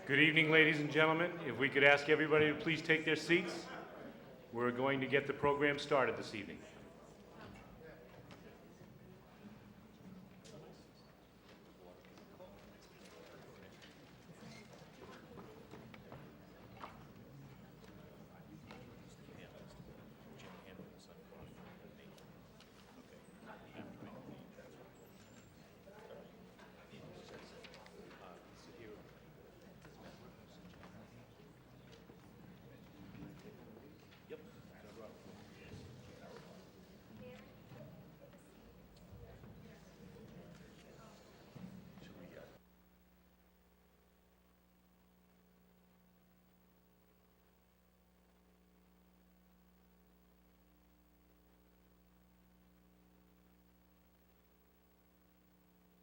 Good evening, ladies and gentlemen. If we could ask everybody to please take their seats, we're going to get the program started this evening.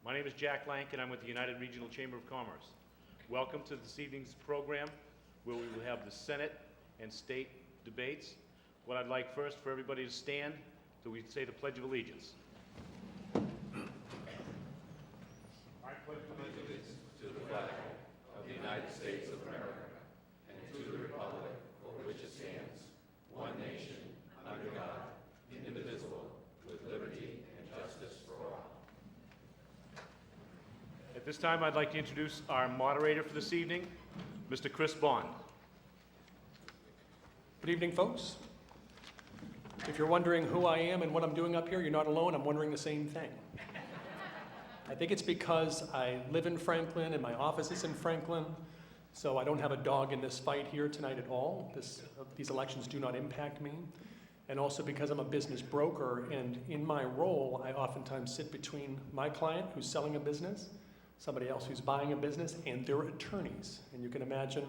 My name is Jack Lankin. I'm with the United Regional Chamber of Commerce. Welcome to this evening's program, where we will have the Senate and state debates. What I'd like first for everybody to stand so we say the Pledge of Allegiance. I pledge allegiance to the flag of the United States of America and to the republic for which it stands, one nation, under God, indivisible, with liberty and justice for all. At this time, I'd like to introduce our moderator for this evening, Mr. Chris Bond. Good evening, folks. If you're wondering who I am and what I'm doing up here, you're not alone. I'm wondering the same thing. I think it's because I live in Franklin and my office is in Franklin, so I don't have a dog in this fight here tonight at all. These elections do not impact me. And also because I'm a business broker, and in my role, I oftentimes sit between my client who's selling a business, somebody else who's buying a business, and their attorneys. And you can imagine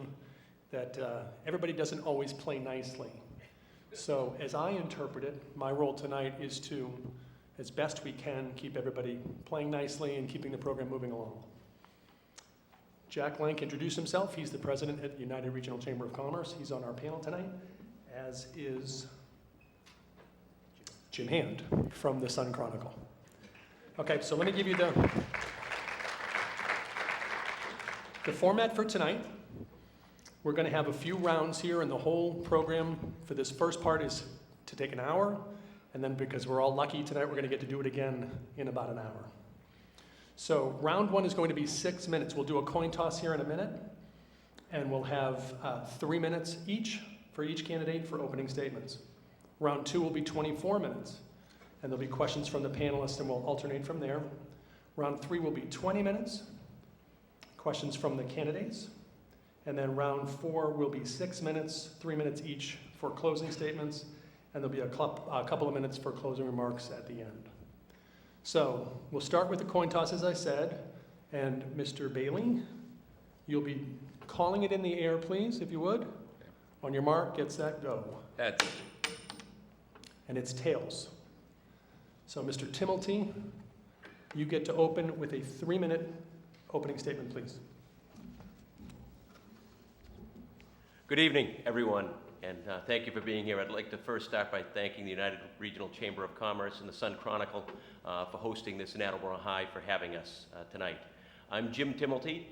that everybody doesn't always play nicely. So as I interpret it, my role tonight is to, as best we can, keep everybody playing nicely and keeping the program moving along. Jack Lank introduced himself. He's the president at the United Regional Chamber of Commerce. He's on our panel tonight, as is Jim Hand from the Sun Chronicle. Okay, so let me give you the format for tonight. We're going to have a few rounds here, and the whole program for this first part is to take an hour, and then because we're all lucky tonight, we're going to get to do it again in about an hour. So round one is going to be 6 minutes. We'll do a coin toss here in a minute, and we'll have 3 minutes each for each candidate for opening statements. Round two will be 24 minutes, and there'll be questions from the panelists, and we'll alternate from there. Round three will be 20 minutes, questions from the candidates. And then round four will be 6 minutes, 3 minutes each for closing statements, and there'll be a couple of minutes for closing remarks at the end. So we'll start with the coin toss, as I said, and Mr. Bailey, you'll be calling it in the air, please, if you would. Okay. On your mark, get set, go. Heads. And it's tails. So Mr. Timilty, you get to open with a 3-minute opening statement, please. Good evening, everyone, and thank you for being here. I'd like to first start by thanking the United Regional Chamber of Commerce and the Sun Chronicle for hosting this in Attleboro High, for having us tonight. I'm Jim Timilty.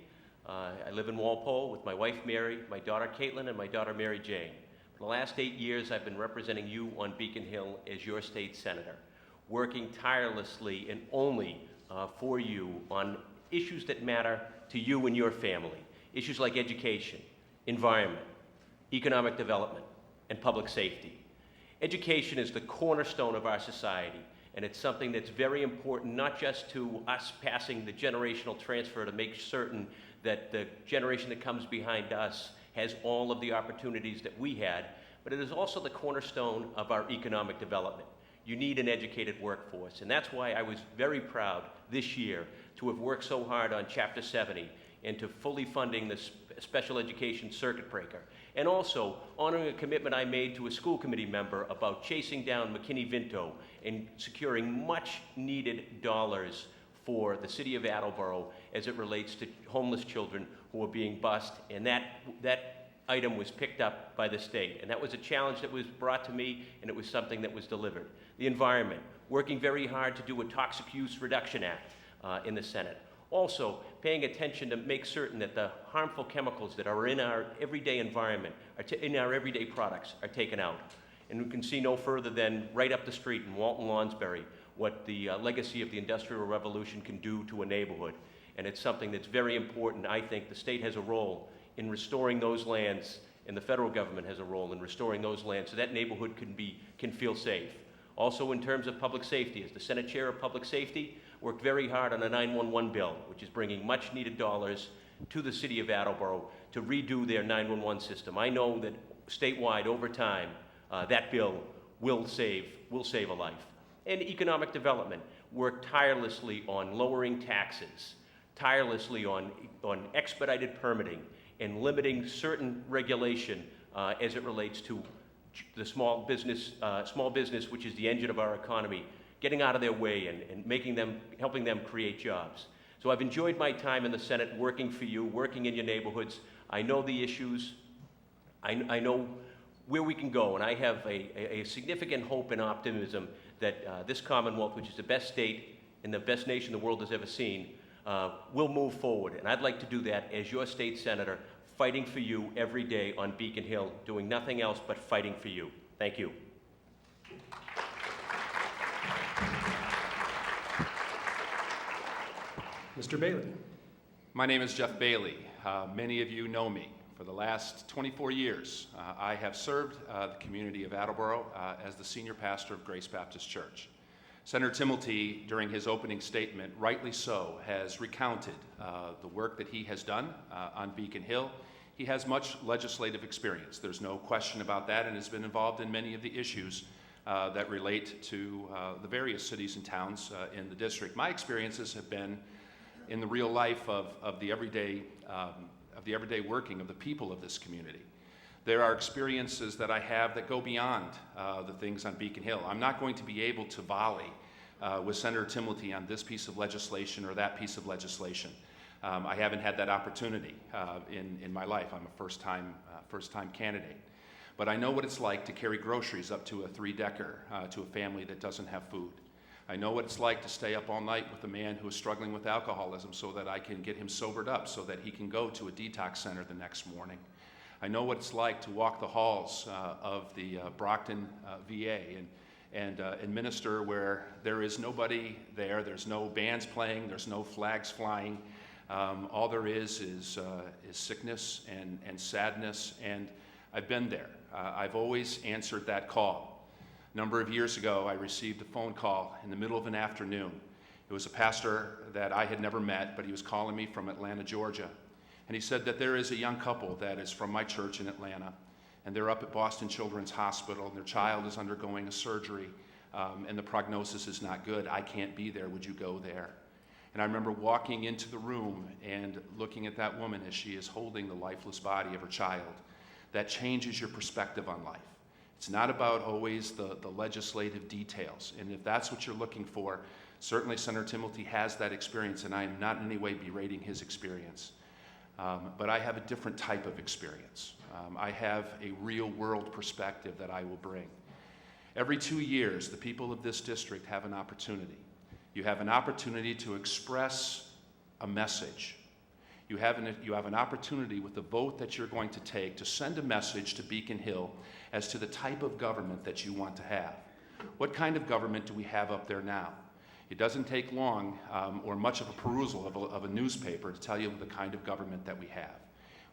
I live in Walpole with my wife, Mary, my daughter, Caitlin, and my daughter, Mary Jane. For the last 8 years, I've been representing you on Beacon Hill as your state senator, working tirelessly and only for you on issues that matter to you and your family, issues like education, environment, economic development, and public safety. Education is the cornerstone of our society, and it's something that's very important, not just to us passing the generational transfer to make certain that the generation that comes behind us has all of the opportunities that we had, but it is also the cornerstone of our economic development. You need an educated workforce, and that's why I was very proud this year to have worked so hard on Chapter 70 and to fully funding the special education circuit breaker, and also honoring a commitment I made to a school committee member about chasing down McKinney-Vento and securing much needed dollars for the city of Attleboro as it relates to homeless children who are being bused, and that item was picked up by the state. And that was a challenge that was brought to me, and it was something that was delivered. The environment, working very hard to do a Toxic Use Reduction Act in the Senate. Also, paying attention to make certain that the harmful chemicals that are in our everyday environment, in our everyday products, are taken out. And we can see no further than right up the street in Walton Lawnsbury what the legacy of the Industrial Revolution can do to a neighborhood. And it's something that's very important. I think the state has a role in restoring those lands, and the federal government has a role in restoring those lands so that neighborhood can feel safe. Also, in terms of public safety, as the Senate Chair of Public Safety, worked very hard on a 911 bill, which is bringing much needed dollars to the city of Attleboro to redo their 911 system. I know that statewide, over time, that bill will save a life. And economic development, worked tirelessly on lowering taxes, tirelessly on expedited permitting, and limiting certain regulation as it relates to the small business, which is the engine of our economy, getting out of their way and helping them create jobs. So I've enjoyed my time in the Senate working for you, working in your neighborhoods. I know the issues. I know where we can go, and I have a significant hope and optimism that this Commonwealth, which is the best state and the best nation the world has ever seen, will move forward. And I'd like to do that as your state senator, fighting for you every day on Beacon Hill, doing nothing else but fighting for you. Thank you. Mr. Bailey. My name is Jeff Bailey. Many of you know me. For the last 24 years, I have served the community of Attleboro as the senior pastor of Grace Baptist Church. Senator Timilty, during his opening statement, rightly so, has recounted the work that he has done on Beacon Hill. He has much legislative experience. There's no question about that, and has been involved in many of the issues that relate to the various cities and towns in the district. My experiences have been in the real life of the everyday working of the people of this community. There are experiences that I have that go beyond the things on Beacon Hill. I'm not going to be able to volley with Senator Timilty on this piece of legislation or that piece of legislation. I haven't had that opportunity in my life. I'm a first-time candidate. But I know what it's like to carry groceries up to a 3-decker to a family that doesn't have food. I know what it's like to stay up all night with a man who is struggling with alcoholism so that I can get him sobered up so that he can go to a detox center the next morning. I know what it's like to walk the halls of the Brockton VA and administer where there is nobody there, there's no bands playing, there's no flags flying. All there is sickness and sadness, and I've been there. I've always answered that call. A number of years ago, I received a phone call in the middle of an afternoon. It was a pastor that I had never met, but he was calling me from Atlanta, Georgia. And he said that there is a young couple that is from my church in Atlanta, and they're up at Boston Children's Hospital, and their child is undergoing a surgery, and the prognosis is not good. I can't be there. Would you go there? And I remember walking into the room and looking at that woman as she is holding the lifeless body of her child. That changes your perspective on life. It's not about always the legislative details. And if that's what you're looking for, certainly Senator Timilty has that experience, and I am not in any way berating his experience. But I have a different type of experience. I have a real-world perspective that I will bring. Every 2 years, the people of this district have an opportunity. You have an opportunity to express a message. You have an opportunity with the vote that you're going to take to send a message to Beacon Hill as to the type of government that you want to have. What kind of government do we have up there now? It doesn't take long or much of a perusal of a newspaper to tell you the kind of government that we have.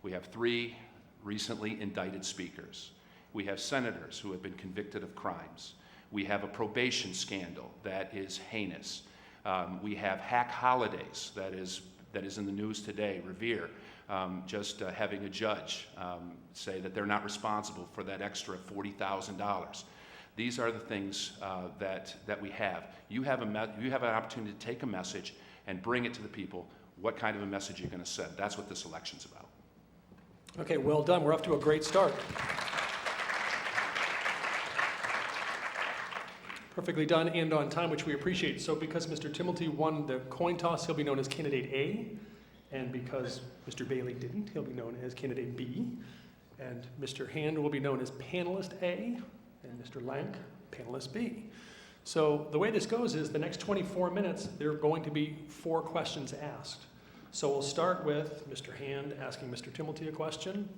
We have 3 recently indicted speakers. We have senators who have been convicted of crimes. We have a probation scandal that is heinous. We have hack holidays that is in the news today. Revere just having a judge say that they're not responsible for that extra $40,000. These are the things that we have. You have an opportunity to take a message and bring it to the people. What kind of a message you're going to send? That's what this election's about. Okay, well done. We're off to a great start. Perfectly done and on time, which we appreciate. So because Mr. Timilty won the coin toss, he'll be known as Candidate A. And because Mr. Bailey didn't, he'll be known as Candidate B. And Mr. Hand will be known as Panelist A. And Mr. Lank, Panelist B. So the way this goes is the next 24 minutes, there are going to be 4 questions asked. So we'll start with Mr. Hand asking Mr. Timilty a question,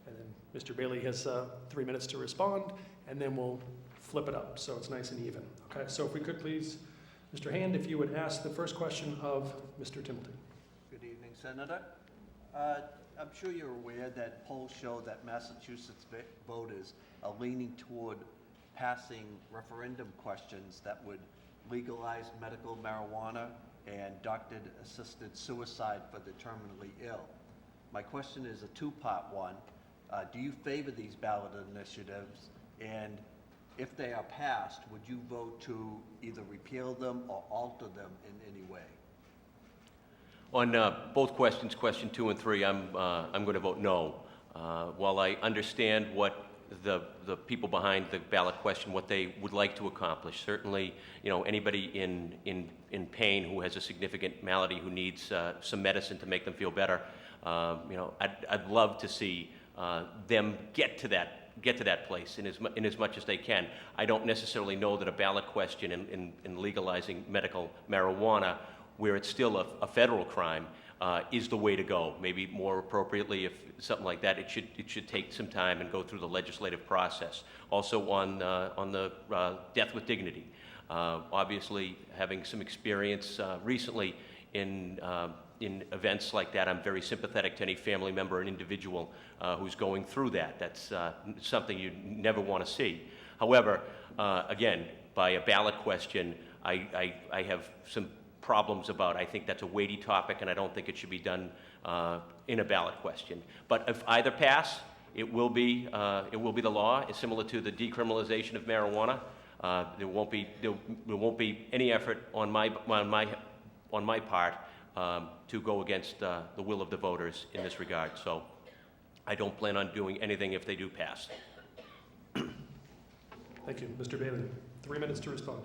and then Mr. Bailey has 3 minutes to respond, and then we'll flip it up so it's nice and even. Okay, so if we could please, Mr. Hand, if you would ask the first question of Mr. Timilty. Good evening, Senator. I'm sure you're aware that polls show that Massachusetts voters are leaning toward passing referendum questions that would legalize medical marijuana and doctor-assisted suicide for the terminally ill. My question is a two-part one. Do you favor these ballot initiatives? And if they are passed, would you vote to either repeal them or alter them in any way? On both questions, question 2 and 3, I'm going to vote no. While I understand what the people behind the ballot question, what they would like to accomplish, certainly, anybody in pain who has a significant malady who needs some medicine to make them feel better, I'd love to see them get to that place in as much as they can. I don't necessarily know that a ballot question in legalizing medical marijuana, where it's still a federal crime, is the way to go. Maybe more appropriately, if something like that, it should take some time and go through the legislative process. Also on the death with dignity. Obviously, having some experience recently in events like that, I'm very sympathetic to any family member and individual who's going through that. That's something you never want to see. However, again, by a ballot question, I have some problems about. I think that's a weighty topic, and I don't think it should be done in a ballot question. But if either pass, it will be the law. It's similar to the decriminalization of marijuana. There won't be any effort on my part to go against the will of the voters in this regard. So I don't plan on doing anything if they do pass. Thank you. Mr. Bailey, 3 minutes to respond.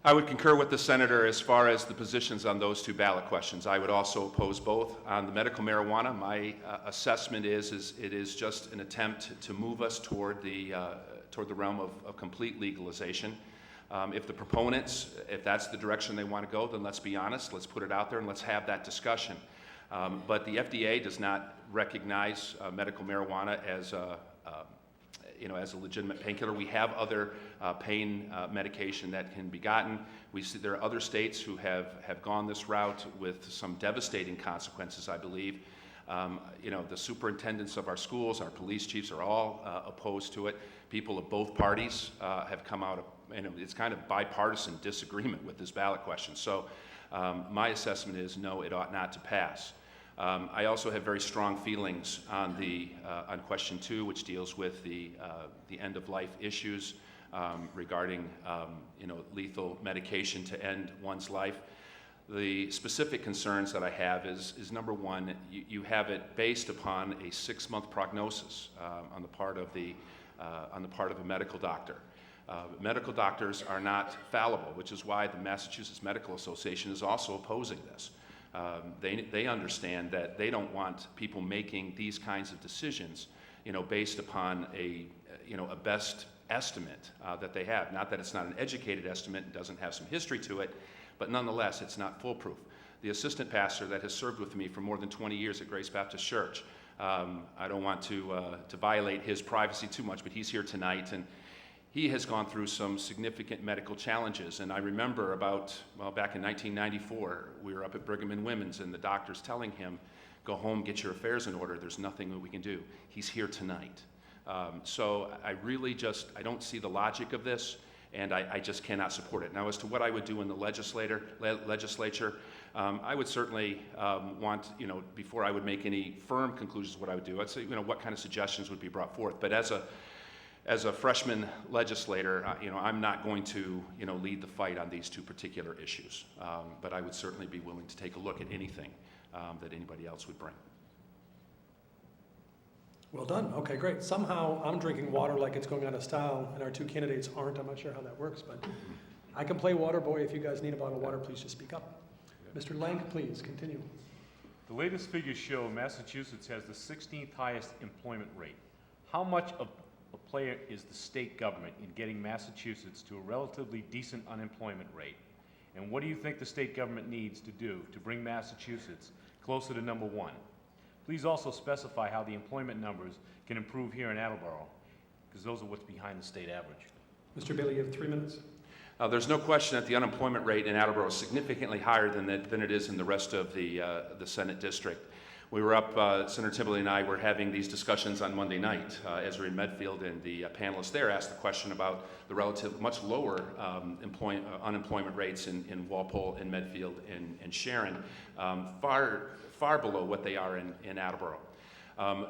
I would concur with the senator as far as the positions on those two ballot questions. I would also oppose both. On the medical marijuana, my assessment is it is just an attempt to move us toward the realm of complete legalization. If the proponents, if that's the direction they want to go, then let's be honest, let's put it out there and let's have that discussion. But the FDA does not recognize medical marijuana as a legitimate painkiller. We have other pain medication that can be gotten. We see there are other states who have gone this route with some devastating consequences, I believe. The superintendents of our schools, our police chiefs are all opposed to it. People of both parties have come out, it's kind of bipartisan disagreement with this ballot question. So my assessment is no, it ought not to pass. I also have very strong feelings on on question 2, which deals with the end-of-life issues regarding lethal medication to end one's life. The specific concerns that I have is number one, you have it based upon a 6-month prognosis on the part of a medical doctor. Medical doctors are not fallible, which is why the Massachusetts Medical Association is also opposing this. They understand that they don't want people making these kinds of decisions, based upon a best estimate that they have. Not that it's not an educated estimate and doesn't have some history to it, but nonetheless, it's not foolproof. The assistant pastor that has served with me for more than 20 years at Grace Baptist Church, I don't want to violate his privacy too much, but he's here tonight, and he has gone through some significant medical challenges. And I remember back in 1994, we were up at Brigham and Women's, and the doctor's telling him, go home, get your affairs in order, there's nothing that we can do. He's here tonight. So I don't see the logic of this, and I just cannot support it. Now, as to what I would do in the legislature, I would certainly want, before I would make any firm conclusions what I would do, I'd say, what kind of suggestions would be brought forth. But as a freshman legislator, I'm not going to, lead the fight on these two particular issues. But I would certainly be willing to take a look at anything that anybody else would bring. Well done. Okay, great. Somehow I'm drinking water like it's going out of style, and our two candidates aren't. I'm not sure how that works, but I can play water boy. If you guys need a bottle of water, please just speak up. Mr. Lank, please continue. The latest figures show Massachusetts has the 16th highest employment rate. How much of a player is the state government in getting Massachusetts to a relatively decent unemployment rate? And what do you think the state government needs to do to bring Massachusetts closer to number one? Please also specify how the employment numbers can improve here in Attleboro, because those are what's behind the state average. Mr. Bailey, you have 3 minutes. There's no question that the unemployment rate in Attleboro is significantly higher than it is in the rest of the Senate district. We were up, Senator Timilty and I were having these discussions on Monday night as we were in Medfield, and the panelists there asked the question about the relative much lower unemployment rates in Walpole and Medfield and Sharon, far below what they are in Attleboro.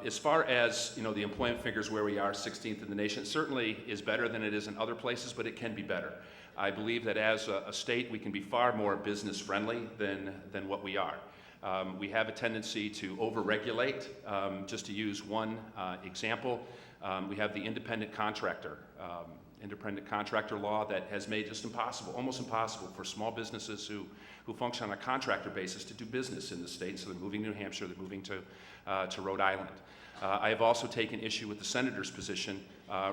As far as the employment figures where we are, 16th in the nation, it certainly is better than it is in other places, but it can be better. I believe that as a state, we can be far more business friendly than what we are. We have a tendency to over-regulate. Just to use one example, we have the independent contractor law that has made just almost impossible for small businesses who function on a contractor basis to do business in the state. So they're moving to New Hampshire, they're moving to Rhode Island. I have also taken issue with the senator's position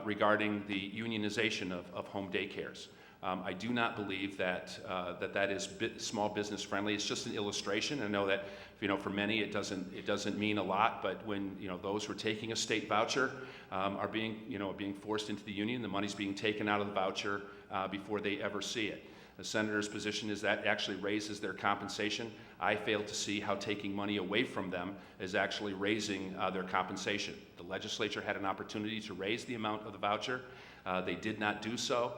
regarding the unionization of home daycares. I do not believe that that is small business friendly. It's just an illustration. I know that for many it doesn't mean a lot, but when those who are taking a state voucher are being forced into the union, the money's being taken out of the voucher before they ever see it. The senator's position is that actually raises their compensation. I fail to see how taking money away from them is actually raising their compensation. The legislature had an opportunity to raise the amount of the voucher. They did not do so.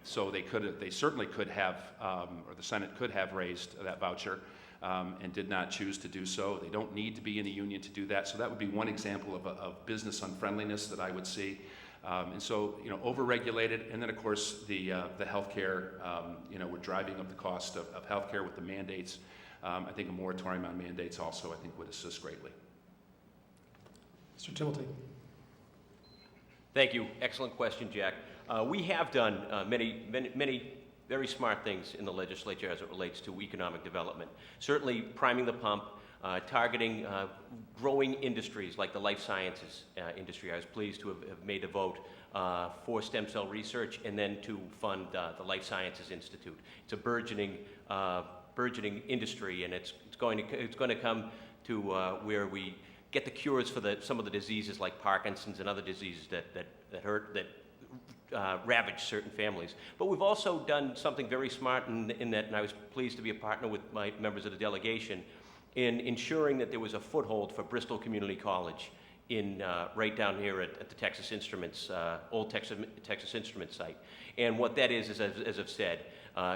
So they certainly could have, or the Senate could have raised that voucher and did not choose to do so. They don't need to be in a union to do that. So that would be one example of business unfriendliness that I would see. And so, over-regulated, and then of course the healthcare, we're driving up the cost of healthcare with the mandates. I think a moratorium on mandates also, I think, would assist greatly. Mr. Timilty. Thank you. Excellent question, Jack. We have done many very smart things in the legislature as it relates to economic development. Certainly priming the pump, targeting growing industries like the life sciences industry. I was pleased to have made a vote for stem cell research and then to fund the Life Sciences Institute. It's a burgeoning industry, and it's going to come to where we get the cures for some of the diseases like Parkinson's and other diseases that ravage certain families. But we've also done something very smart in that, and I was pleased to be a partner with my members of the delegation in ensuring that there was a foothold for Bristol Community College right down here at the Texas Instruments, old Texas Instruments site. And what that is as I've said,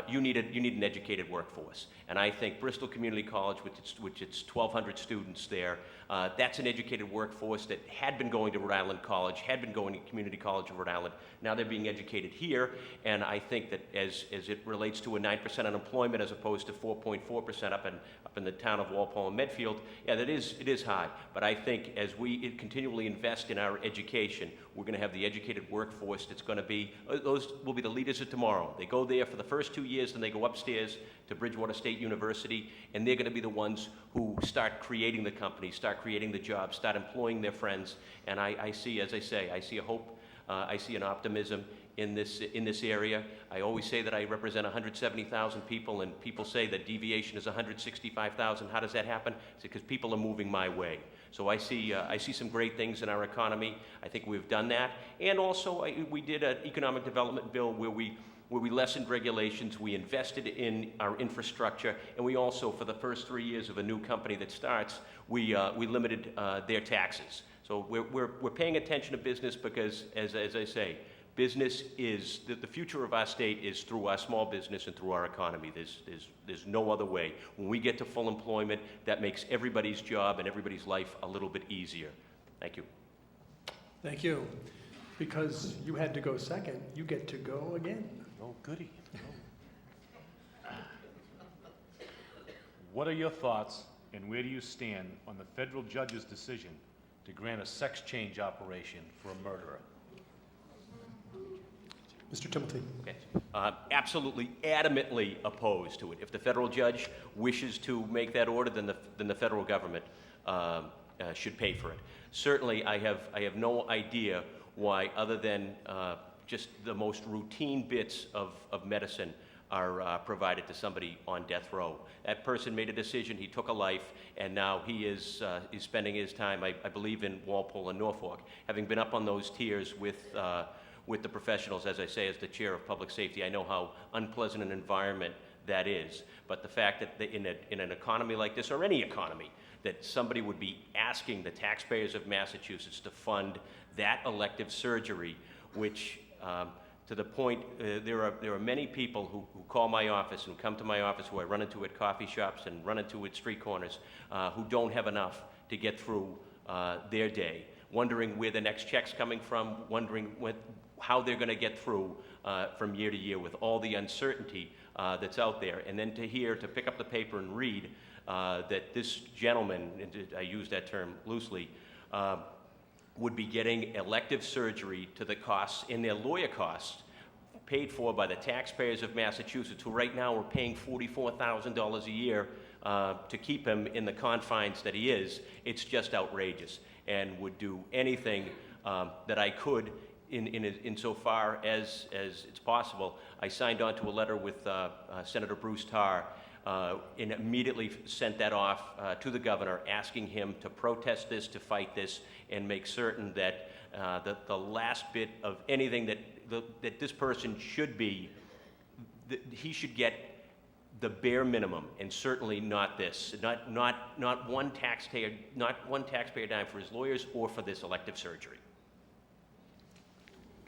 you need an educated workforce. And I think Bristol Community College, with its 1,200 students there, that's an educated workforce that had been going to Rhode Island College, had been going to Community College of Rhode Island. Now they're being educated here, and I think that as it relates to a 9% unemployment as opposed to 4.4% up in the town of Walpole and Medfield, yeah, it is high. But I think as we continually invest in our education, we're going to have the educated workforce that's going to be, those will be the leaders of tomorrow. They go there for the first 2 years, then they go upstairs to Bridgewater State University, and they're going to be the ones who start creating the companies, start creating the jobs, start employing their friends. And I see, as I say, I see a hope, I see an optimism in this area. I always say that I represent 170,000 people, and people say that deviation is 165,000. How does that happen? It's because people are moving my way. So I see some great things in our economy. I think we've done that. And also, we did an economic development bill where we lessened regulations, we invested in our infrastructure, and we also, for the first 3 years of a new company that starts, we limited their taxes. So we're paying attention to business because, as I say, business is, the future of our state is through our small business and through our economy. There's no other way. When we get to full employment, that makes everybody's job and everybody's life a little bit easier. Thank you. Thank you. Because you had to go second, you get to go again. Oh, goody. What are your thoughts and where do you stand on the federal judge's decision to grant a sex change operation for a murderer? Mr. Timilty. Okay. Absolutely, adamantly opposed to it. If the federal judge wishes to make that order, then the federal government should pay for it. Certainly, I have no idea why, other than just the most routine bits of medicine, are provided to somebody on death row. That person made a decision, he took a life, and now he is spending his time, I believe, in Walpole and Norfolk. Having been up on those tiers with the professionals, as I say, as the chair of public safety, I know how unpleasant an environment that is. But the fact that in an economy like this, or any economy, that somebody would be asking the taxpayers of Massachusetts to fund that elective surgery, which to the point, there are many people who call my office and come to my office, who I run into at coffee shops and run into at street corners, who don't have enough to get through their day, wondering where the next check's coming from, wondering how they're going to get through from year to year with all the uncertainty that's out there. And then to pick up the paper and read that this gentleman, and I use that term loosely, would be getting elective surgery to the costs, in their lawyer costs, paid for by the taxpayers of Massachusetts, who right now are paying $44,000 a year to keep him in the confines that he is. It's just outrageous, and would do anything that I could insofar as it's possible. I signed on to a letter with Senator Bruce Tarr and immediately sent that off to the governor, asking him to protest this, to fight this, and make certain that the last bit of anything that this person should be, he should get the bare minimum, and certainly not this, not one taxpayer dime for his lawyers or for this elective surgery.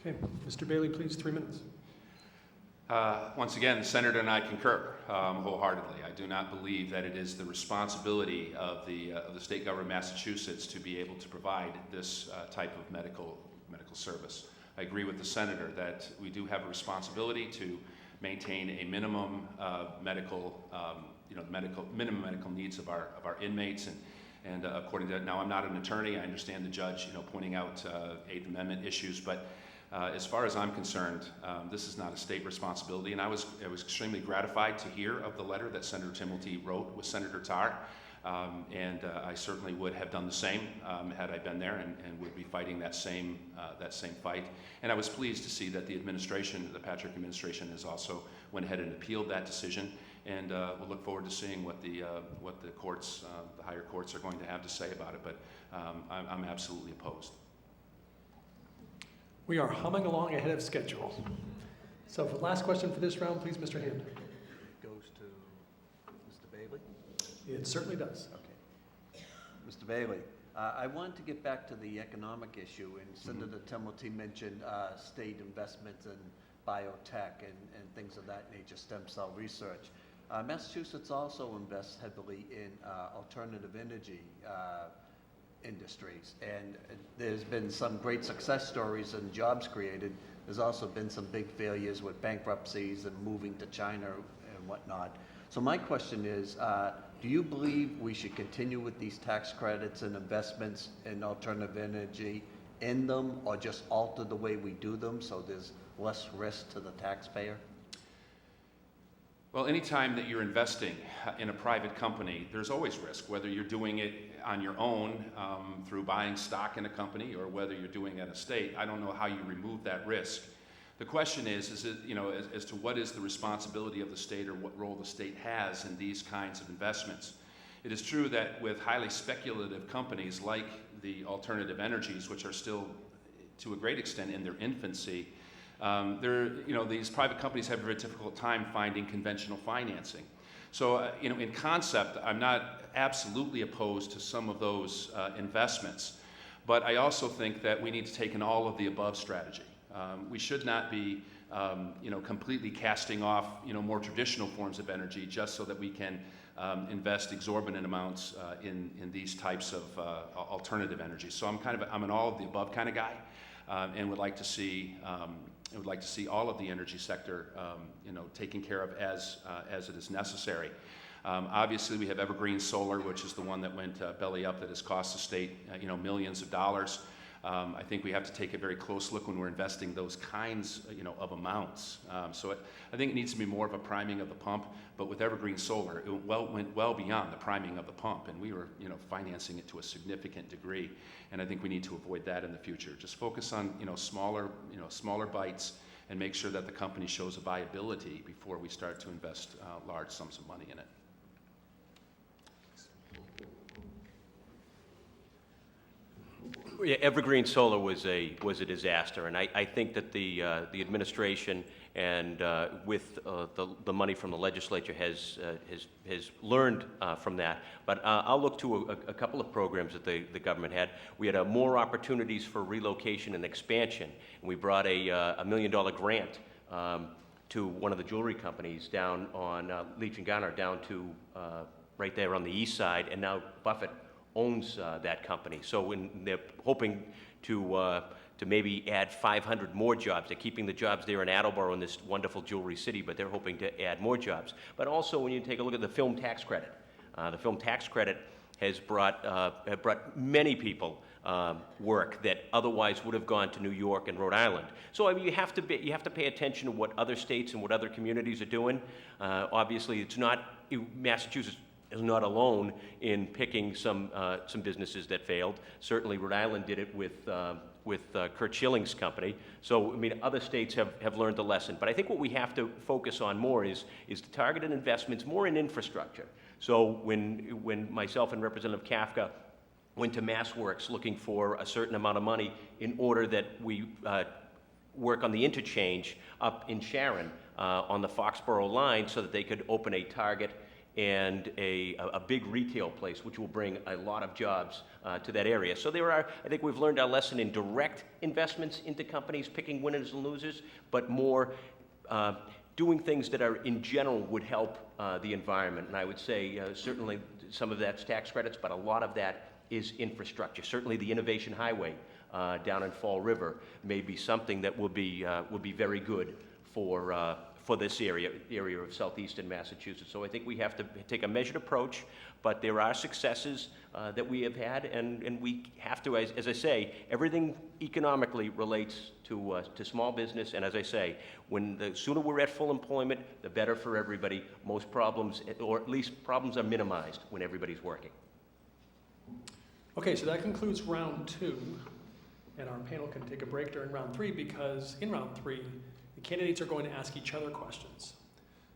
Okay, Mr. Bailey, please, 3 minutes. Once again, the Senator and I concur wholeheartedly. I do not believe that it is the responsibility of the state government of Massachusetts to be able to provide this type of medical service. I agree with the Senator that we do have a responsibility to maintain a minimum minimum medical needs of our inmates, and according to that, now I'm not an attorney. I understand the judge, pointing out Eighth Amendment issues, but as far as I'm concerned, this is not a state responsibility, and I was extremely gratified to hear of the letter that Senator Timilty wrote with Senator Tarr, and I certainly would have done the same had I been there, and would be fighting that same fight. And I was pleased to see that the administration, the Patrick administration, has also went ahead and appealed that decision, and we'll look forward to seeing what the courts, the higher courts, are going to have to say about it. But I'm absolutely opposed. We are humming along ahead of schedule. So for the last question for this round, please, Mr. Hand. It goes to Mr. Bailey. It certainly does. Okay. Mr. Bailey, I wanted to get back to the economic issue, and Senator Timilty mentioned state investments in biotech and things of that nature, stem cell research. Massachusetts also invests heavily in alternative energy industries, and there's been some great success stories and jobs created. There's also been some big failures with bankruptcies and moving to China and whatnot. So my question is, do you believe we should continue with these tax credits and investments in alternative energy in them, or just alter the way we do them so there's less risk to the taxpayer? Well, anytime that you're investing in a private company, there's always risk, whether you're doing it on your own through buying stock in a company, or whether you're doing it at a state. I don't know how you remove that risk. The question is it, as to what is the responsibility of the state, or what role the state has in these kinds of investments. It is true that with highly speculative companies like the alternative energies, which are still to a great extent in their infancy, these private companies have a very difficult time finding conventional financing. So, in concept, I'm not absolutely opposed to some of those investments, but I also think that we need to take an all-of-the-above strategy. We should not be, completely casting off, more traditional forms of energy just so that we can invest exorbitant amounts in these types of alternative energy. So I'm an all-of-the-above kind of guy, and would like to see. I would like to see all of the energy sector, taken care of as it is necessary. Obviously, we have evergreen solar, which is the one that went belly up, that has cost the state, millions of dollars. I think we have to take a very close look when we're investing those kinds, of amounts. So I think it needs to be more of a priming of the pump. But with evergreen solar, it went well beyond the priming of the pump, and we were, financing it to a significant degree. And I think we need to avoid that in the future. Just focus on, smaller bites, and make sure that the company shows a viability before we start to invest large sums of money in it. Yeah, Evergreen Solar was a disaster, and I think that the administration and with the money from the legislature has learned from that. But I'll look to a couple of programs that the government had. We had more opportunities for relocation and expansion, and we brought a $1 million grant to one of the jewelry companies down on Leech and Garner, down to right there on the east side, and now Buffett owns that company. So when they're hoping to maybe add 500 more jobs. They're keeping the jobs there in Attleboro, in this wonderful jewelry city, but they're hoping to add more jobs. But also, when you take a look at the film tax credit, the film tax credit has brought many people work that otherwise would have gone to New York and Rhode Island. So I mean, you have to pay attention to what other states and what other communities are doing. Obviously, it's not Massachusetts is not alone in picking some businesses that failed. Certainly, Rhode Island did it with Kurt Schilling's company. So, I mean, other states have learned the lesson. But I think what we have to focus on more is the targeted investments more in infrastructure. So when myself and Representative Kafka went to MassWorks looking for a certain amount of money in order that we work on the interchange up in Sharon on the Foxborough line so that they could open a Target and a big retail place, which will bring a lot of jobs to that area. So I think we've learned our lesson in direct investments into companies, picking winners and losers, but more doing things that are, in general, would help the environment. And I would say certainly some of that's tax credits, but a lot of that is infrastructure. Certainly the Innovation Highway down in Fall River may be something that will be very good for this area of southeastern Massachusetts. So I think we have to take a measured approach, but there are successes that we have had, and we have to, as I say, everything economically relates to small business, and as I say, the sooner we're at full employment, the better for everybody. Most problems, or at least problems, are minimized when everybody's working. Okay, so that concludes round 2, and our panel can take a break during round 3, because in round 3, the candidates are going to ask each other questions.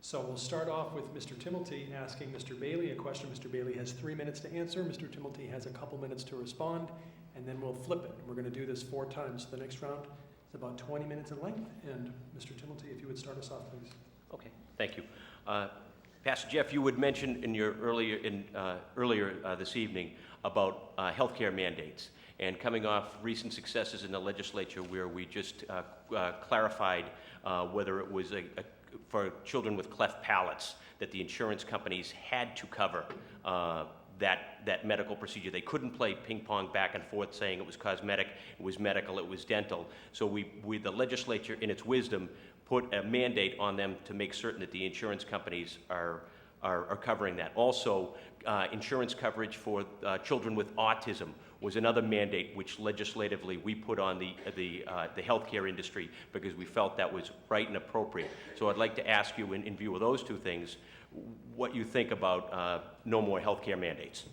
So we'll start off with Mr. Timilty asking Mr. Bailey a question. Mr. Bailey has 3 minutes to answer. Mr. Timilty has a couple minutes to respond, and then we'll flip it. We're going to do this 4 times. The next round is about 20 minutes in length. And Mr. Timilty, if you would start us off, please. Okay, thank you. Pastor Jeff, you had mentioned in your earlier this evening about healthcare mandates, and coming off recent successes in the legislature where we just clarified whether it was for children with cleft palates that the insurance companies had to cover that medical procedure. They couldn't play ping pong back and forth saying it was cosmetic, it was medical, it was dental. So the legislature, in its wisdom, put a mandate on them to make certain that the insurance companies are covering that. Also, insurance coverage for children with autism was another mandate which legislatively we put on the healthcare industry because we felt that was right and appropriate. So I'd like to ask you, in view of those 2 things, what you think about no more healthcare mandates.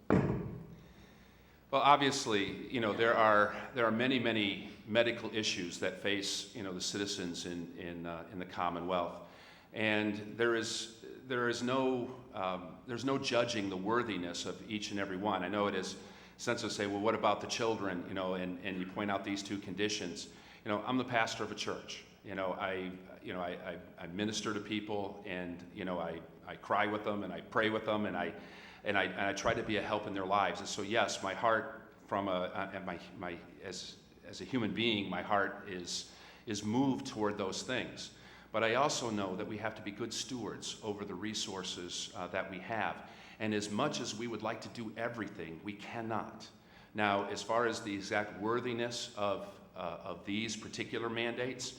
Well, obviously, there are many medical issues that face the citizens in the Commonwealth, and there's no judging the worthiness of each and every one. I know it is sensitive to say, well, what about the children? And you point out these 2 conditions. I'm the pastor of a church. I minister to people, and I cry with them, and I pray with them, and I try to be a help in their lives. And so, yes, my heart, as a human being, my heart is moved toward those things. But I also know that we have to be good stewards over the resources that we have. And as much as we would like to do everything, we cannot. Now, as far as the exact worthiness of these particular mandates,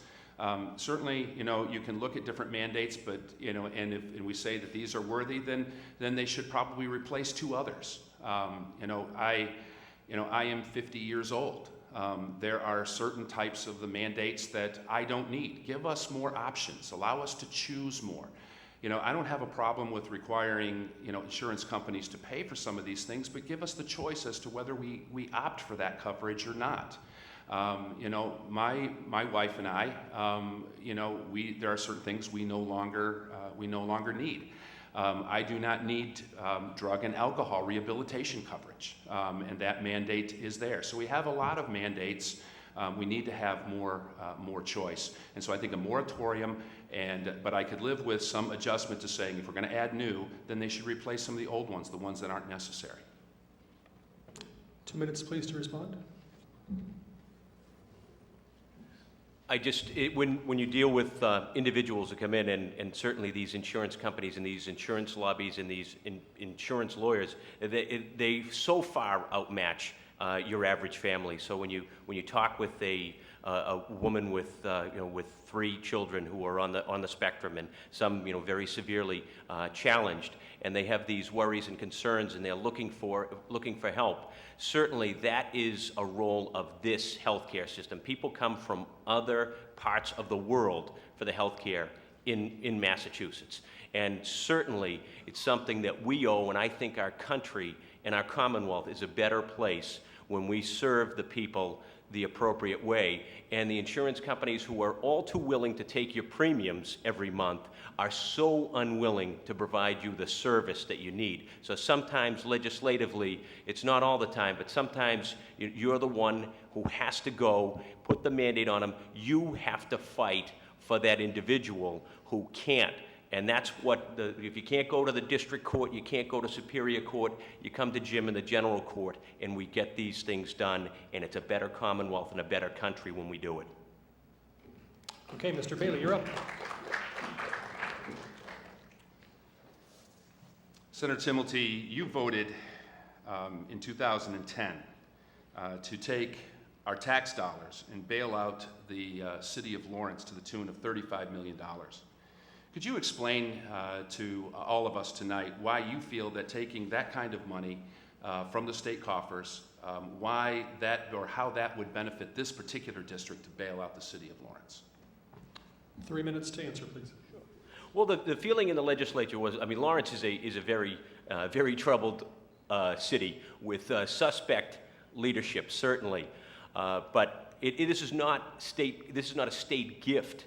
certainly, you can look at different mandates, but, and we say that these are worthy, then they should probably replace 2 others. I am 50 years old. There are certain types of the mandates that I don't need. Give us more options. Allow us to choose more. I don't have a problem with requiring, insurance companies to pay for some of these things, but give us the choice as to whether we opt for that coverage or not. You know, my wife and I, you know, there are certain things we no longer need. I do not need drug and alcohol rehabilitation coverage, and that mandate is there. So we have a lot of mandates. We need to have more choice. And so I think a moratorium, but I could live with some adjustment to saying if we're going to add new, then they should replace some of the old ones, the ones that aren't necessary. 2 minutes, please, to respond. When you deal with individuals that come in, and certainly these insurance companies and these insurance lobbies and these insurance lawyers, they so far outmatch your average family. So when you talk with a woman with with 3 children who are on the spectrum, and some very severely challenged, and they have these worries and concerns, and they're looking for help. Certainly, that is a role of this healthcare system. People come from other parts of the world for the healthcare in Massachusetts, and certainly it's something that we owe. And I think our country and our Commonwealth is a better place when we serve the people the appropriate way. And the insurance companies, who are all too willing to take your premiums every month, are so unwilling to provide you the service that you need. So sometimes legislatively, it's not all the time, but sometimes you're the one who has to go, put the mandate on them. You have to fight for that individual who can't. And that's if you can't go to the district court, you can't go to Superior Court, you come to Jim in the general court, and we get these things done, and it's a better Commonwealth and a better country when we do it. Okay, Mr. Bailey, you're up. Senator Timilty, you voted in 2010 to take our tax dollars and bail out the city of Lawrence to the tune of $35 million. Could you explain to all of us tonight why you feel that taking that kind of money from the state coffers, why that, or how that would benefit this particular district to bail out the city of Lawrence? 3 minutes to answer, please. Well, the feeling in the legislature was, Lawrence is a very troubled city with suspect leadership, certainly, but this is not a state gift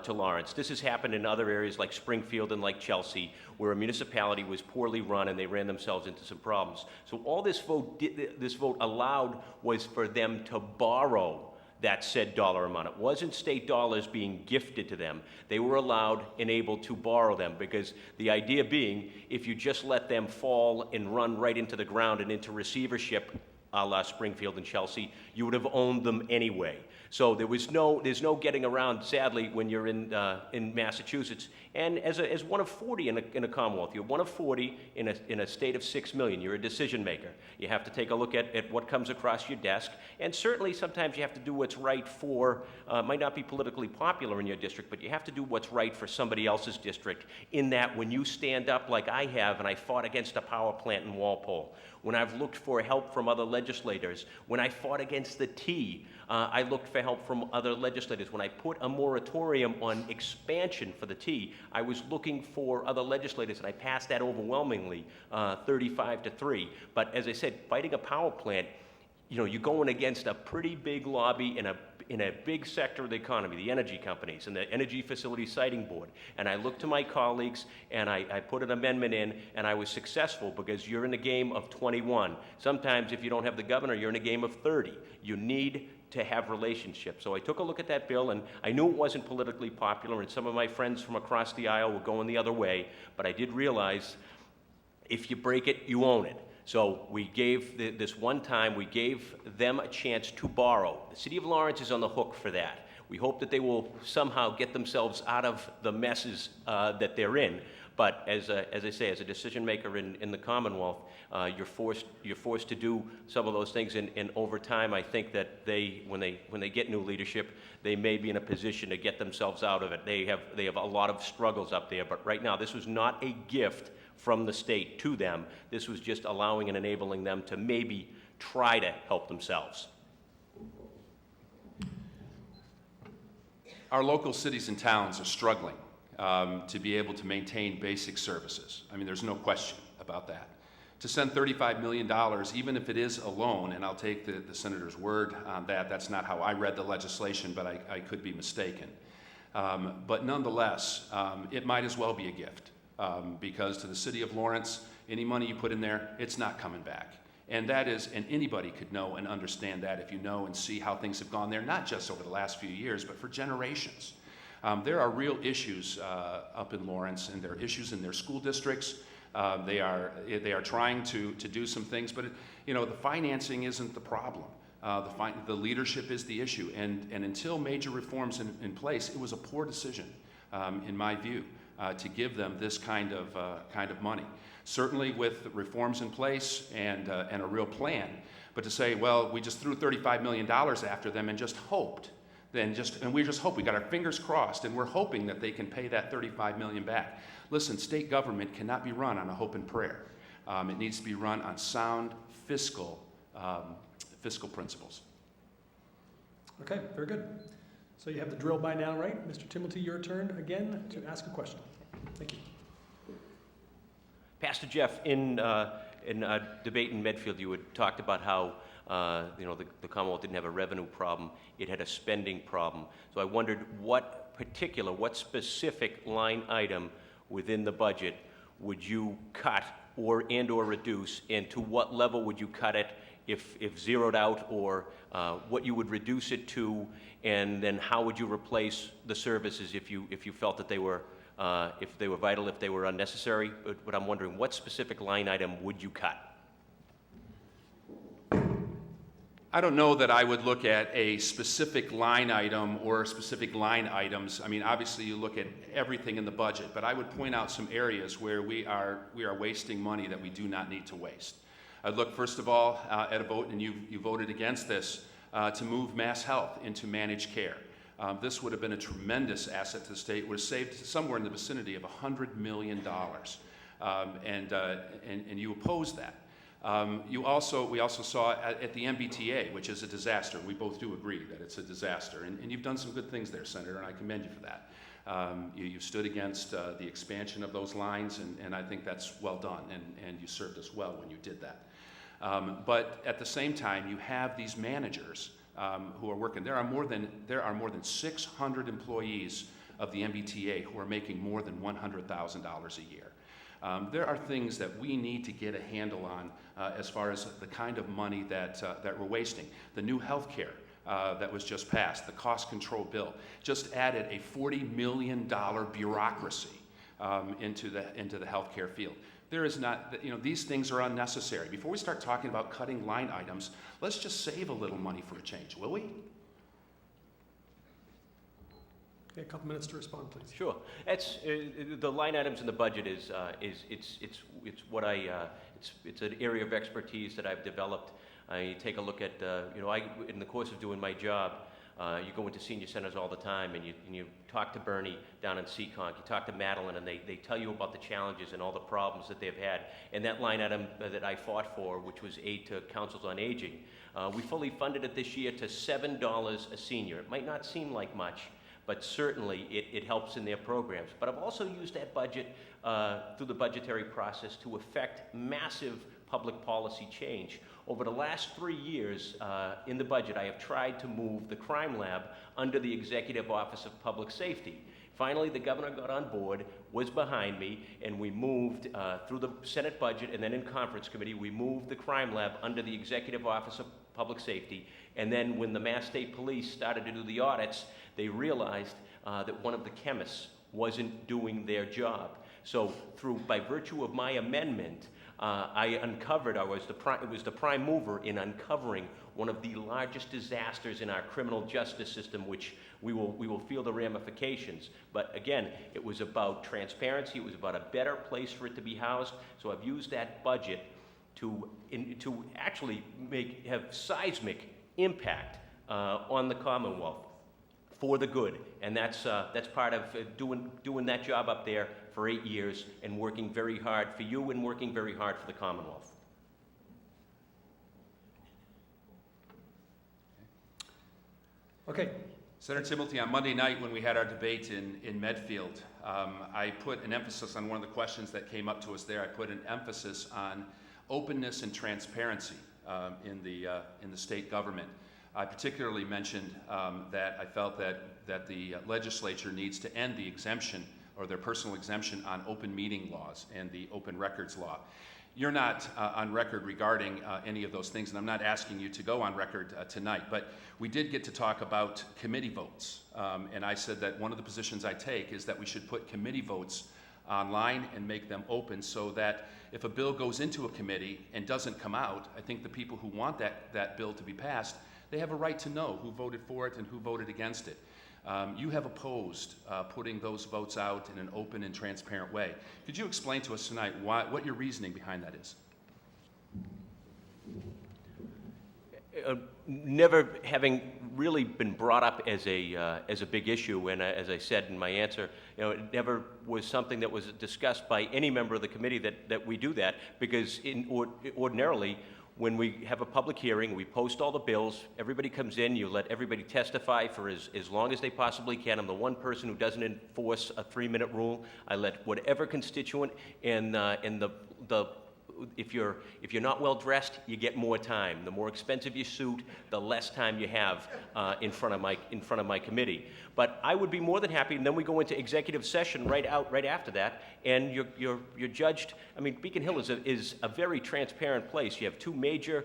to Lawrence. This has happened in other areas like Springfield and like Chelsea, where a municipality was poorly run and they ran themselves into some problems. So all this vote allowed was for them to borrow that said dollar amount. It wasn't state dollars being gifted to them. They were allowed and able to borrow them, because the idea being, if you just let them fall and run right into the ground and into receivership, a la Springfield and Chelsea, you would have owned them anyway. So there's no getting around, sadly, when you're in Massachusetts. And as one of 40 in a Commonwealth, you're one of 40 in a state of 6 million. You're a decision maker. You have to take a look at what comes across your desk. And certainly sometimes you have to do what's right for, might not be politically popular in your district, but you have to do what's right for somebody else's district, in that when you stand up like I have, and I fought against a power plant in Walpole, when I've looked for help from other legislators, when I fought against the T, I looked for help from other legislators. When I put a moratorium on expansion for the T, I was looking for other legislators, and I passed that overwhelmingly, 35-3. But as I said, fighting a power plant, you're going against a pretty big lobby in a big sector of the economy, the energy companies and the Energy Facility Siting Board. And I looked to my colleagues, and I put an amendment in, and I was successful, because you're in a game of 21. Sometimes if you don't have the governor, you're in a game of 30. You need to have relationships. So I took a look at that bill, and I knew it wasn't politically popular, and some of my friends from across the aisle were going the other way, but I did realize if you break it, you own it. So we gave this one time, we gave them a chance to borrow. The city of Lawrence is on the hook for that. We hope that they will somehow get themselves out of the messes that they're in. But as I say, as a decision maker in the Commonwealth, you're forced to do some of those things. And over time, I think that when they get new leadership, they may be in a position to get themselves out of it. They have a lot of struggles up there. But right now, this was not a gift from the state to them. This was just allowing and enabling them to maybe try to help themselves. Our local cities and towns are struggling to be able to maintain basic services. There's no question about that. To send $35 million, even if it is a loan, and I'll take the senator's word on that, that's not how I read the legislation, but I could be mistaken. But nonetheless, it might as well be a gift, because to the city of Lawrence, any money you put in there, it's not coming back. And that is, and anybody could know and understand that if you know and see how things have gone there, not just over the last few years, but for generations. There are real issues up in Lawrence, and there are issues in their school districts. They are trying to do some things, but the financing isn't the problem. The leadership is the issue, and until major reforms in place, it was a poor decision, in my view, to give them this kind of money. Certainly with reforms in place and a real plan, but to say, well, we just threw $35 million after them and just hoped, and we just hope, we got our fingers crossed, and we're hoping that they can pay that $35 million back. Listen, state government cannot be run on a hope and prayer. It needs to be run on sound fiscal principles. Okay, very good. So you have the drill by now, right? Mr. Timilty, your turn again to ask a question. Thank you. Pastor Jeff, in a debate in Medfield, you had talked about how the Commonwealth didn't have a revenue problem, it had a spending problem. So I wondered what specific line item within the budget would you cut or reduce, and to what level would you cut it if zeroed out, or what you would reduce it to, and then how would you replace the services if you felt that they were vital, if they were unnecessary? But I'm wondering, what specific line item would you cut? I don't know that I would look at a specific line item or specific line items. I mean, obviously you look at everything in the budget, but I would point out some areas where we are wasting money that we do not need to waste. I'd look, first of all, at a vote, and you voted against this, to move Mass Health into managed care. This would have been a tremendous asset to the state. It would have saved somewhere in the vicinity of $100 million, and you opposed that. We also saw at the MBTA, which is a disaster. We both do agree that it's a disaster, and you've done some good things there, Senator, and I commend you for that. You stood against the expansion of those lines, and I think that's well done, and you served us well when you did that. But at the same time, you have these managers who are working. There are more than 600 employees of the MBTA who are making more than $100,000 a year. There are things that we need to get a handle on as far as the kind of money that we're wasting. The new health care that was just passed, the cost control bill, just added a $40 million bureaucracy into the health care field. There is not, these things are unnecessary. Before we start talking about cutting line items, let's just save a little money for a change, will we? Okay, a couple minutes to respond, please. Sure. It's the line items in the budget it's an area of expertise that I've developed. You take a look at in the course of doing my job, you go into senior centers all the time, and you talk to Bernie down in Seekonk, you talk to Madeline, and they tell you about the challenges and all the problems that they've had. And that line item that I fought for, which was aid to councils on aging, we fully funded it this year to $7 a senior. It might not seem like much, but certainly it helps in their programs. But I've also used that budget through the budgetary process to effect massive public policy change. Over the last 3 years in the budget, I have tried to move the crime lab under the Executive Office of Public Safety. Finally, the governor got on board, was behind me, and we moved through the Senate budget, and then in conference committee, we moved the crime lab under the Executive Office of Public Safety. And then when the Mass State Police started to do the audits, they realized that one of the chemists wasn't doing their job. So by virtue of my amendment, I uncovered, it was the prime mover in uncovering one of the largest disasters in our criminal justice system, which we will feel the ramifications. But again, it was about transparency, it was about a better place for it to be housed. So I've used that budget to actually have seismic impact on the Commonwealth for the good, and that's part of doing that job up there for 8 years and working very hard for you and working very hard for the Commonwealth. Okay. Senator Timilty, on Monday night when we had our debate in Medfield, I put an emphasis on one of the questions that came up to us there. I put an emphasis on openness and transparency in the state government. I particularly mentioned that I felt that the legislature needs to end the exemption or their personal exemption on open meeting laws and the open records law. You're not on record regarding any of those things, and I'm not asking you to go on record tonight, but we did get to talk about committee votes. And I said that one of the positions I take is that we should put committee votes online and make them open so that if a bill goes into a committee and doesn't come out, I think the people who want that bill to be passed, they have a right to know who voted for it and who voted against it. You have opposed putting those votes out in an open and transparent way. Could you explain to us tonight what your reasoning behind that is? Never having really been brought up as a big issue, and as I said in my answer, it never was something that was discussed by any member of the committee that we do that, because ordinarily, when we have a public hearing, we post all the bills, everybody comes in, you let everybody testify for as long as they possibly can. I'm the one person who doesn't enforce a 3-minute rule. I let whatever constituent and if you're not well dressed, you get more time. The more expensive your suit, the less time you have in front of my committee. But I would be more than happy, and then we go into executive session right after that, and you're judged. I mean, Beacon Hill is a very transparent place. You have 2 major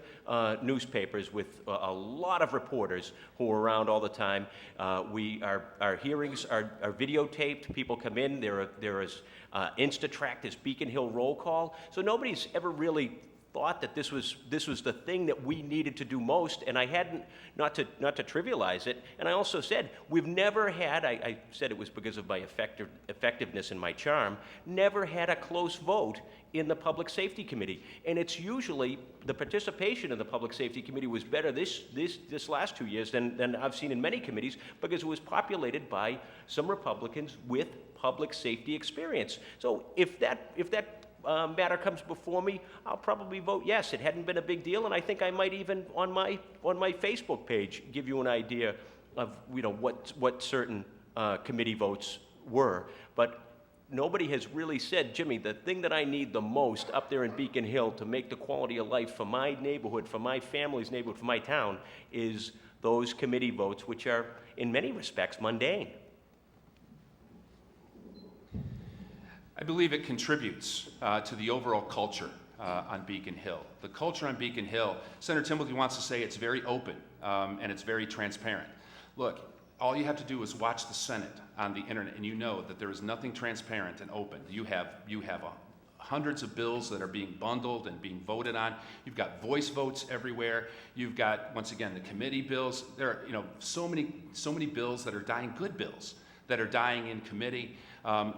newspapers with a lot of reporters who are around all the time. Our hearings are videotaped. People come in. There is Instatrack, this Beacon Hill roll call. So nobody's ever really thought that this was the thing that we needed to do most, and I hadn't, not to trivialize it, and I also said, we've never had, I said it was because of my effectiveness and my charm, never had a close vote in the Public Safety Committee. And it's usually, the participation in the Public Safety Committee was better this last 2 years than I've seen in many committees, because it was populated by some Republicans with public safety experience. So if that matter comes before me, I'll probably vote yes. It hadn't been a big deal, and I think I might even on my Facebook page give you an idea of what certain committee votes were. But nobody has really said, Jimmy, the thing that I need the most up there in Beacon Hill to make the quality of life for my neighborhood, for my family's neighborhood, for my town, is those committee votes, which are in many respects mundane. I believe it contributes to the overall culture on Beacon Hill. The culture on Beacon Hill, Senator Timilty wants to say it's very open and it's very transparent. Look, all you have to do is watch the Senate on the internet, and you know that there is nothing transparent and open. You have hundreds of bills that are being bundled and being voted on. You've got voice votes everywhere. You've got, once again, the committee bills. There are so many bills that are dying, good bills that are dying in committee.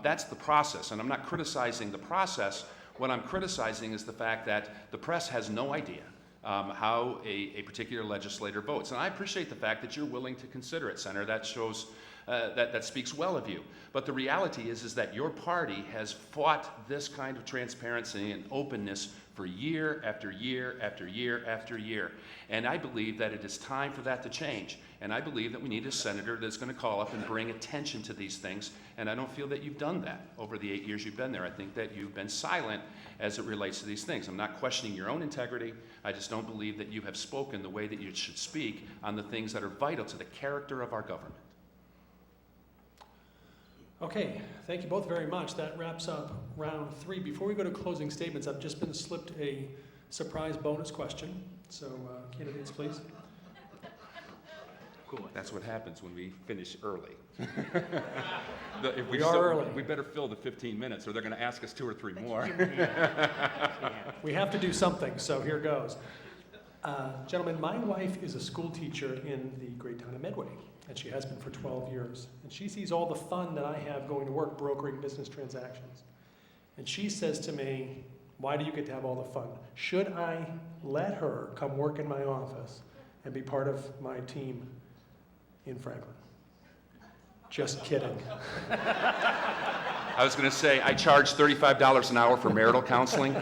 That's the process, and I'm not criticizing the process. What I'm criticizing is the fact that the press has no idea how a particular legislator votes. And I appreciate the fact that you're willing to consider it, Senator. That shows, that speaks well of you. But the reality is that your party has fought this kind of transparency and openness for year after year after year after year. And I believe that it is time for that to change. And I believe that we need a senator that's going to call up and bring attention to these things. And I don't feel that you've done that over the 8 years you've been there. I think that you've been silent as it relates to these things. I'm not questioning your own integrity. I just don't believe that you have spoken the way that you should speak on the things that are vital to the character of our government. Okay, thank you both very much. That wraps up round 3. Before we go to closing statements, I've just been slipped a surprise bonus question. So candidates, please. Cool. That's what happens when we finish early. We are early. We better fill the 15 minutes or they're going to ask us 2 or 3 more. We have to do something, so here goes. Gentlemen, my wife is a school teacher in the great town of Medway, and she has been for 12 years. And she sees all the fun that I have going to work brokering business transactions. And she says to me, why do you get to have all the fun? Should I let her come work in my office and be part of my team in Franklin? Just kidding. I was going to say, I charge $35 an hour for marital counseling.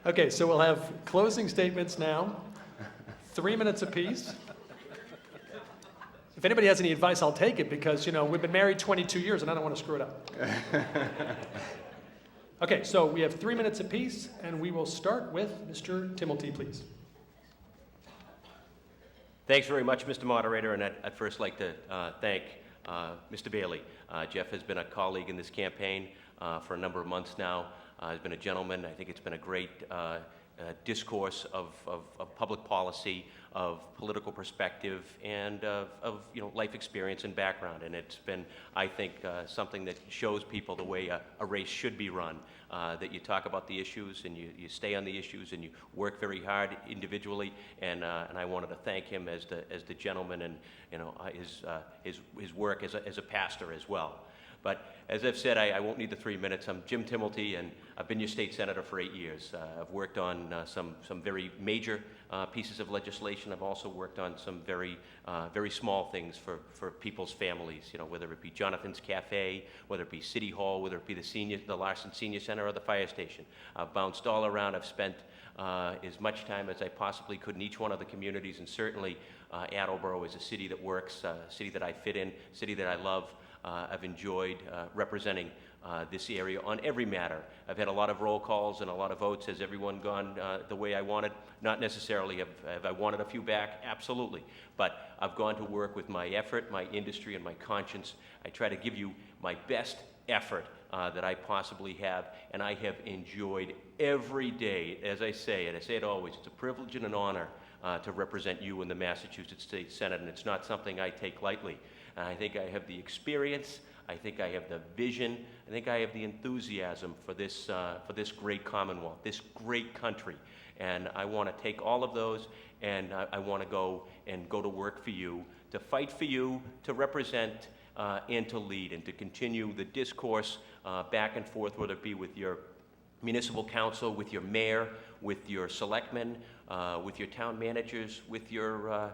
Okay, so we'll have closing statements now, 3 minutes apiece. If anybody has any advice, I'll take it because, we've been married 22 years and I don't want to screw it up. Okay, so we have 3 minutes apiece, and we will start with Mr. Timilty, please. Thanks very much, Mr. Moderator, and I'd first like to thank Mr. Bailey. Jeff has been a colleague in this campaign for a number of months now. He's been a gentleman. I think it's been a great discourse of public policy, of political perspective, and of life experience and background. And it's been, I think, something that shows people the way a race should be run. That you talk about the issues and you stay on the issues and you work very hard individually. And I wanted to thank him as the gentleman and his work as a pastor as well. But as I've said, I won't need the 3 minutes. I'm Jim Timilty, and I've been your state senator for 8 years. I've worked on some very major pieces of legislation. I've also worked on some very small things for people's families, whether it be Jonathan's Cafe, whether it be City Hall, whether it be the Larson Senior Center or the fire station. I've bounced all around. I've spent as much time as I possibly could in each one of the communities, and certainly Attleboro is a city that works, a city that I fit in, a city that I love. I've enjoyed representing this area on every matter. I've had a lot of roll calls and a lot of votes. Has everyone gone the way I wanted? Not necessarily. Have I wanted a few back? Absolutely. But I've gone to work with my effort, my industry, and my conscience. I try to give you my best effort that I possibly have, and I have enjoyed every day. As I say, and I say it always, it's a privilege and an honor to represent you in the Massachusetts State Senate, and it's not something I take lightly. And I think I have the experience, I think I have the vision, I think I have the enthusiasm for this great Commonwealth, this great country. And I want to take all of those, and I want to go to work for you, to fight for you, to represent and to lead, and to continue the discourse back and forth, whether it be with your municipal council, with your mayor, with your selectmen, with your town managers, with your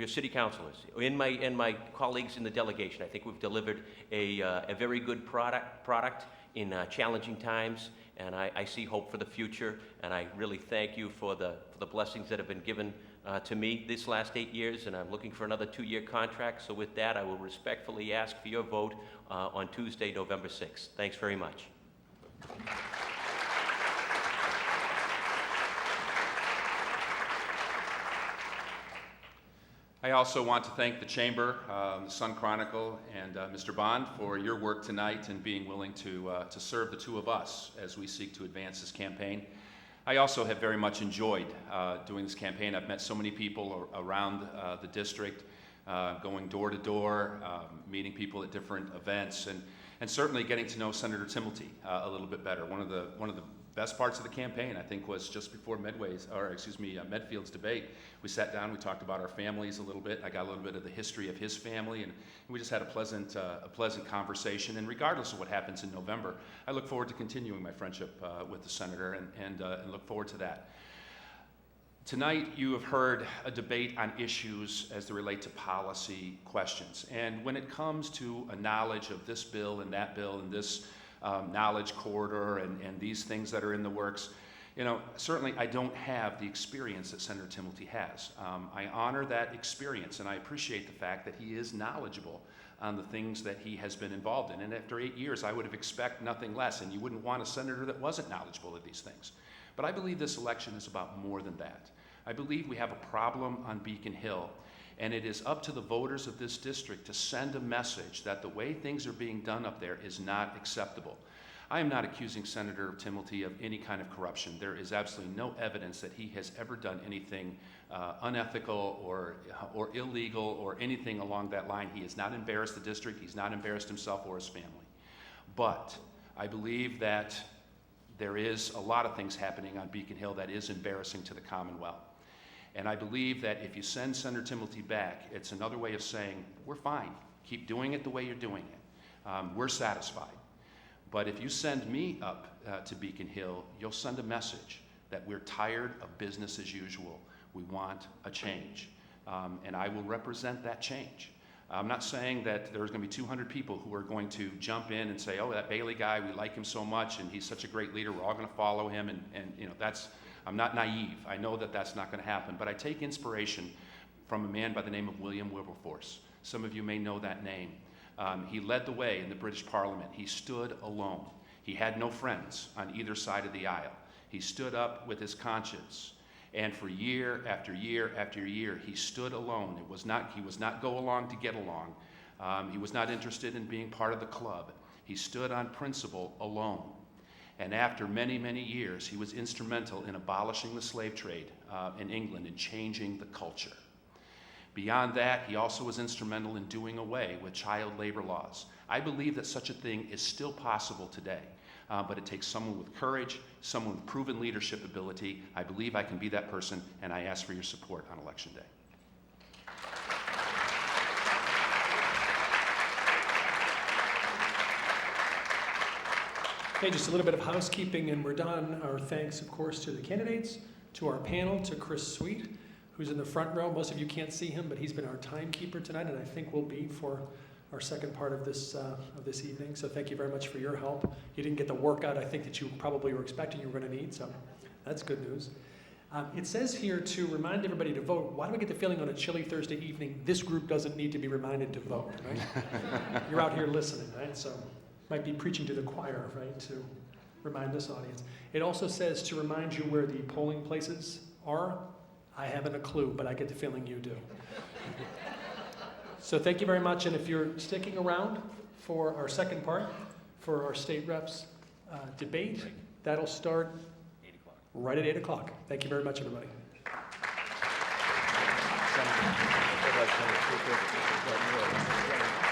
city councilors, and my colleagues in the delegation. I think we've delivered a very good product in challenging times, and I see hope for the future. And I really thank you for the blessings that have been given to me this last 8 years, and I'm looking for another 2-year contract. So with that, I will respectfully ask for your vote on Tuesday, November 6th. Thanks very much. I also want to thank the Chamber, the Sun Chronicle, and Mr. Bond for your work tonight and being willing to serve the two of us as we seek to advance this campaign. I also have very much enjoyed doing this campaign. I've met so many people around the district, going door to door, meeting people at different events, and certainly getting to know Senator Timilty a little bit better. One of the best parts of the campaign, I think, was just before Medfield's debate. We sat down, we talked about our families a little bit. I got a little bit of the history of his family, and we just had a pleasant conversation. And regardless of what happens in November, I look forward to continuing my friendship with the senator and look forward to that. Tonight, you have heard a debate on issues as they relate to policy questions. And when it comes to a knowledge of this bill and this knowledge corridor and these things that are in the works, certainly I don't have the experience that Senator Timilty has. I honor that experience, and I appreciate the fact that he is knowledgeable on the things that he has been involved in. And after 8 years, I would have expected nothing less, and you wouldn't want a senator that wasn't knowledgeable of these things. But I believe this election is about more than that. I believe we have a problem on Beacon Hill, and it is up to the voters of this district to send a message that the way things are being done up there is not acceptable. I am not accusing Senator Timilty of any kind of corruption. There is absolutely no evidence that he has ever done anything unethical or illegal or anything along that line. He has not embarrassed the district. He's not embarrassed himself or his family. But I believe that there is a lot of things happening on Beacon Hill that is embarrassing to the Commonwealth. And I believe that if you send Senator Timilty back, it's another way of saying, we're fine. Keep doing it the way you're doing it. We're satisfied. But if you send me up to Beacon Hill, you'll send a message that we're tired of business as usual. We want a change. And I will represent that change. I'm not saying that there's going to be 200 people who are going to jump in and say, oh, that Bailey guy, we like him so much, and he's such a great leader, we're all going to follow him, and I'm not naive. I know that that's not going to happen, but I take inspiration from a man by the name of William Wilberforce. Some of you may know that name. He led the way in the British Parliament. He stood alone. He had no friends on either side of the aisle. He stood up with his conscience. And for year after year after year, he stood alone. He was not go along to get along. He was not interested in being part of the club. He stood on principle alone. And after many, many years, he was instrumental in abolishing the slave trade in England and changing the culture. Beyond that, he also was instrumental in doing away with child labor laws. I believe that such a thing is still possible today, but it takes someone with courage, someone with proven leadership ability. I believe I can be that person, and I ask for your support on Election Day. Okay, just a little bit of housekeeping and we're done. Our thanks, of course, to the candidates, to our panel, to Chris Sweet, who's in the front row. Most of you can't see him, but he's been our timekeeper tonight, and I think will be for our second part of this evening. So thank you very much for your help. You didn't get the workout I think that you probably were expecting you were going to need, so that's good news. It says here to remind everybody to vote. Why do I get the feeling on a chilly Thursday evening this group doesn't need to be reminded to vote, right? You're out here listening, right? So might be preaching to the choir, right, to remind this audience. It also says to remind you where the polling places are. I haven't a clue, but I get the feeling you do. So thank you very much, and if you're sticking around for our second part, for our state reps debate, that'll start right at 8 o'clock. Thank you very much, everybody. Senator.